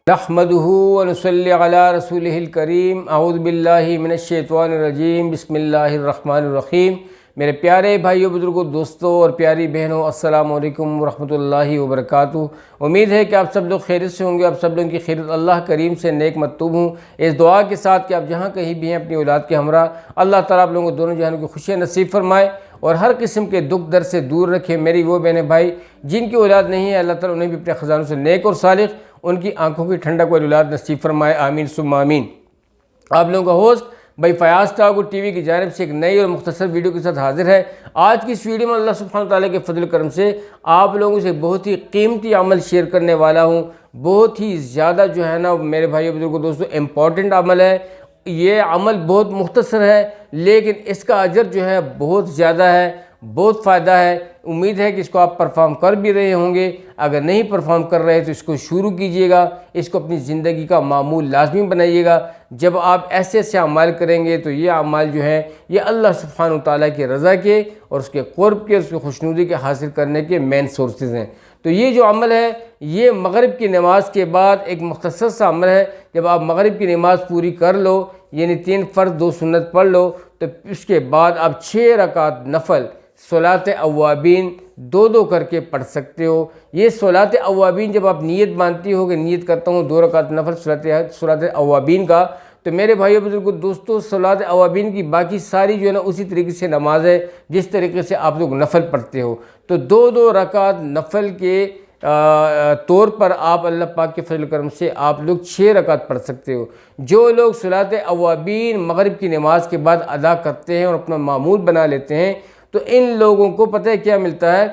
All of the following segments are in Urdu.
نحمدہ ونصلی علی رسولہ الکریم اعوذ باللہ من الشیطان الرجیم بسم اللہ الرحمن الرحیم۔ میرے پیارے بھائیوں، بزرگوں، دوستوں اور پیاری بہنوں، السلام علیکم ورحمۃ اللہ وبرکاتہ۔ امید ہے کہ آپ سب لوگ خیریت سے ہوں گے۔ آپ سب لوگوں کی خیریت اللہ کریم سے نیک مطلوب ہوں، اس دعا کے ساتھ کہ آپ جہاں کہیں بھی ہیں اپنی اولاد کے ہمراہ اللہ تعالیٰ آپ لوگوں کو دونوں جہانوں کی خوشیاں نصیب فرمائے اور ہر قسم کے دکھ درد سے دور رکھے۔ میری وہ بہنیں بھائی جن کی اولاد نہیں ہے، اللہ تعالیٰ انہیں بھی اپنے خزانوں سے نیک اور صالح، ان کی آنکھوں کی ٹھنڈک والی اولاد نصیب فرمائے، آمین ثم آمین۔ آپ لوگوں کا ہوسٹ بھائی فیاض ٹاکر ٹی وی کی جانب سے ایک نئی اور مختصر ویڈیو کے ساتھ حاضر ہے۔ آج کی اس ویڈیو میں اللہ سبحانہ تعالیٰ کے فضل کرم سے آپ لوگوں سے بہت ہی قیمتی عمل شیئر کرنے والا ہوں۔ بہت ہی زیادہ جو ہے نا میرے بھائیو بزرگوں دوستوں امپورٹنٹ عمل ہے۔ یہ عمل بہت مختصر ہے لیکن اس کا اجر جو ہے بہت زیادہ ہے، بہت فائدہ ہے۔ امید ہے کہ اس کو آپ پرفارم کر بھی رہے ہوں گے۔ اگر نہیں پرفارم کر رہے تو اس کو شروع کیجئے گا، اس کو اپنی زندگی کا معمول لازمی بنائیے گا۔ جب آپ ایسے ایسے اعمال کریں گے تو یہ اعمال جو ہیں یہ اللہ سبحانہ تعالیٰ کی رضا کے اور اس کے قرب کے، اس کی خوشنودی کے حاصل کرنے کے مین سورسز ہیں۔ تو یہ جو عمل ہے یہ مغرب کی نماز کے بعد ایک مختصر سا عمل ہے۔ جب آپ مغرب کی نماز پوری کر لو، یعنی 3 فرض 2 سنت پڑھ لو، تو اس کے بعد آپ 6 رکعت نفل صلاۃ اوابین 2 کر کے پڑھ سکتے ہو۔ یہ صلاۃ اوابین جب آپ نیت باندھتی ہو کہ نیت کرتا ہوں 2 رکعت نفل صلاۃ اوابین کا، تو میرے بھائیو بزرگوں دوستوں صلاۃ اوابین کی باقی ساری جو ہے نا اسی طریقے سے نماز ہے جس طریقے سے آپ لوگ نفل پڑھتے ہو۔ تو 2 رکعت نفل کے طور پر آپ اللہ پاک کے فضل کرم سے آپ لوگ 6 رکعت پڑھ سکتے ہو۔ جو لوگ صلاۃ اوابین مغرب کی نماز کے بعد ادا کرتے ہیں اور اپنا معمول بنا لیتے ہیں تو ان لوگوں کو پتہ ہے کیا ملتا ہے؟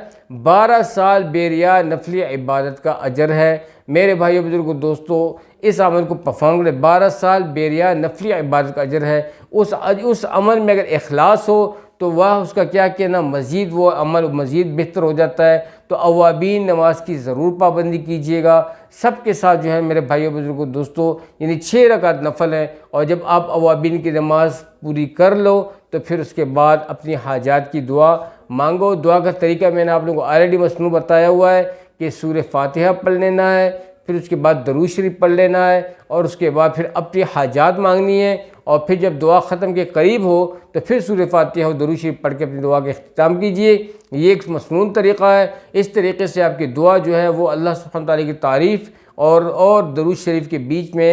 12 سال بے ریا نفلی عبادت کا اجر ہے۔ میرے بھائیو بزرگوں دوستو اس عمل کو پرفارم کریں، 12 سال بے ریا نفلی عبادت کا اجر ہے۔ اس عمل میں اگر اخلاص ہو تو وہ اس کا کیا کہنا، مزید وہ عمل مزید بہتر ہو جاتا ہے۔ تو اوابین نماز کی ضرور پابندی کیجیے گا سب کے ساتھ جو ہے میرے بھائیو بزرگوں دوستو، یعنی 6 رکعت نفل ہے۔ اور جب آپ اوابین کی نماز پوری کر لو تو پھر اس کے بعد اپنی حاجات کی دعا مانگو۔ دعا کا طریقہ میں نے آپ لوگوں کو آلریڈی مصنوع بتایا ہوا ہے کہ سورہ فاتحہ پڑھ لینا ہے، پھر اس کے بعد درود شریف پڑھ لینا ہے اور اس کے بعد پھر اپنی حاجات مانگنی ہے، اور پھر جب دعا ختم کے قریب ہو تو پھر سورہ فاتحہ اور درود شریف پڑھ کے اپنی دعا کا اختتام کیجئے۔ یہ ایک مصنون طریقہ ہے۔ اس طریقے سے آپ کی دعا جو ہے وہ اللہ سبحانہ تعالیٰ کی تعریف اور درود شریف کے بیچ میں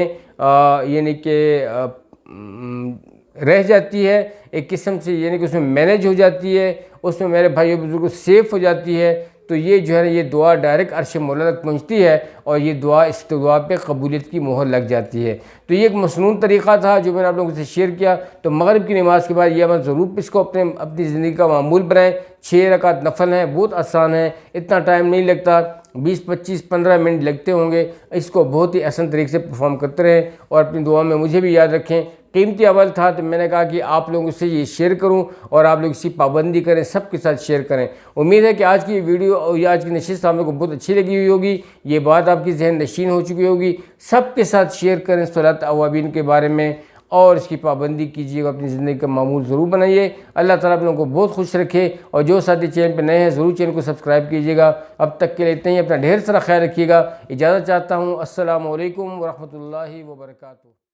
یعنی کہ رہ جاتی ہے ایک قسم سے، یعنی کہ اس میں مینیج ہو جاتی ہے، اس میں میرے بھائیو بزرگوں سیف ہو جاتی ہے۔ تو یہ جو ہے یہ دعا ڈائریکٹ عرش مولا تک پہنچتی ہے اور یہ دعا اس دعا پہ قبولیت کی مہر لگ جاتی ہے۔ تو یہ ایک مصنون طریقہ تھا جو میں نے آپ لوگوں سے شیئر کیا۔ تو مغرب کی نماز کے بعد یہ عمل ضرور اس کو اپنی زندگی کا معمول بنائیں۔ 6 رکعت نفل ہیں، بہت آسان ہے، اتنا ٹائم نہیں لگتا، 20 25 15 منٹ لگتے ہوں گے۔ اس کو بہت ہی آسان طریقے سے پرفارم کرتے رہیں اور اپنی دعا میں مجھے بھی یاد رکھیں۔ قیمتی عمل تھا تو میں نے کہا کہ آپ لوگوں سے یہ شیئر کروں اور آپ لوگ اسی پابندی کریں، سب کے ساتھ شیئر کریں۔ امید ہے کہ آج کی ویڈیو اور آج کی نشست آپ لوگوں کو بہت اچھی لگی ہوئی ہوگی، یہ بات آپ کی ذہن نشین ہو چکی ہوگی۔ سب کے ساتھ شیئر کریں صلاۃ اوابین کے بارے میں اور اس کی پابندی کیجیے گا، اپنی زندگی کا معمول ضرور بنائیے۔ اللہ تعالیٰ آپ لوگوں کو بہت خوش رکھے، اور جو ساتھی چینل پہ نئے ہیں ضرور چینل کو سبسکرائب کیجیے گا۔ اب تک کے لیے اتنا ہی، اپنا ڈھیر سارا خیال رکھیے گا۔ اجازت چاہتا ہوں، السلام علیکم ورحمۃ اللہ وبرکاتہ۔